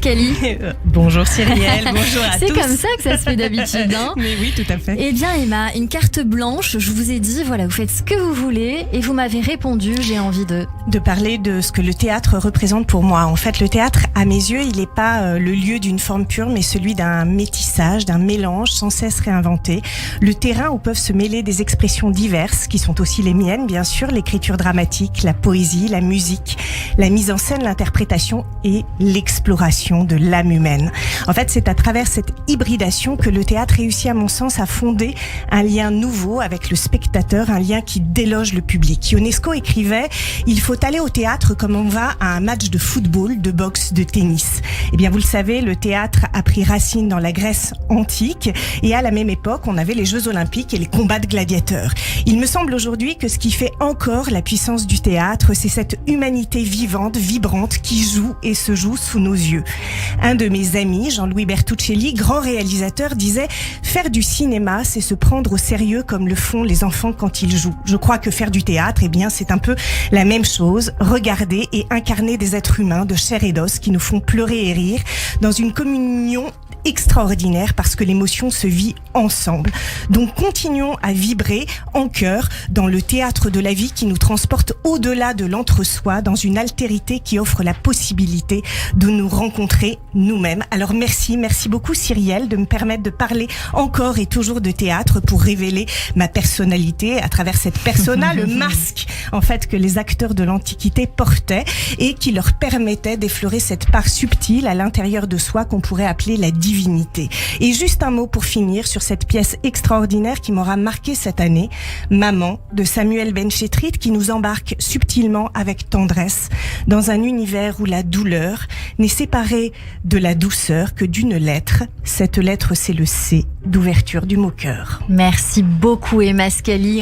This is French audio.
Scali. Bonjour Cyrielle, bonjour à tous. C'est comme ça que ça se fait d'habitude, hein. Mais oui, tout à fait. Eh bien Emma, une carte blanche, je vous ai dit, voilà, vous faites ce que vous voulez et vous m'avez répondu, j'ai envie de parler de ce que le théâtre représente pour moi. En fait, le théâtre, à mes yeux, il n'est pas le lieu d'une forme pure, mais celui d'un métissage, d'un mélange sans cesse réinventé. Le terrain où peuvent se mêler des expressions diverses, qui sont aussi les miennes, bien sûr, l'écriture dramatique, la poésie, la musique, la mise en scène, l'interprétation et l'exploration de l'âme humaine. En fait, c'est à travers cette hybridation que le théâtre réussit, à mon sens, à fonder un lien nouveau avec le spectateur, un lien qui déloge le public. Ionesco écrivait « Il faut aller au théâtre comme on va à un match de football, de boxe, de tennis ». Eh bien, vous le savez, le théâtre a pris racine dans la Grèce antique et à la même époque, on avait les Jeux Olympiques et les combats de gladiateurs. Il me semble aujourd'hui que ce qui fait encore la puissance du théâtre, c'est cette humanité vivante, vibrante, qui joue et se joue sous nos yeux. Un de mes amis, Jean-Louis Bertuccelli, grand réalisateur, disait « Faire du cinéma, c'est se prendre au sérieux comme le font les enfants quand ils jouent ». Je crois que faire du théâtre, eh bien, c'est un peu la même chose. Regarder et incarner des êtres humains de chair et d'os qui nous font pleurer et rire dans une communion extraordinaire parce que l'émotion se vit ensemble. Donc continuons à vibrer en chœur dans le théâtre de la vie qui nous transporte au-delà de l'entre-soi, dans une altérité qui offre la possibilité de nous rencontrer nous-mêmes. Alors merci beaucoup Cyrielle de me permettre de parler encore et toujours de théâtre pour révéler ma personnalité à travers cette persona, le masque en fait que les acteurs de l'Antiquité portaient et qui leur permettait d'effleurer cette part subtile à l'intérieur de soi qu'on pourrait appeler la divinité. Et juste un mot pour finir sur cette pièce extraordinaire qui m'aura marqué cette année, Maman de Samuel Benchetrit, qui nous embarque subtilement avec tendresse dans un univers où la douleur n'est séparée de la douceur que d'une lettre. Cette lettre, c'est le C d'ouverture du mot-cœur. Merci beaucoup Emma Scali.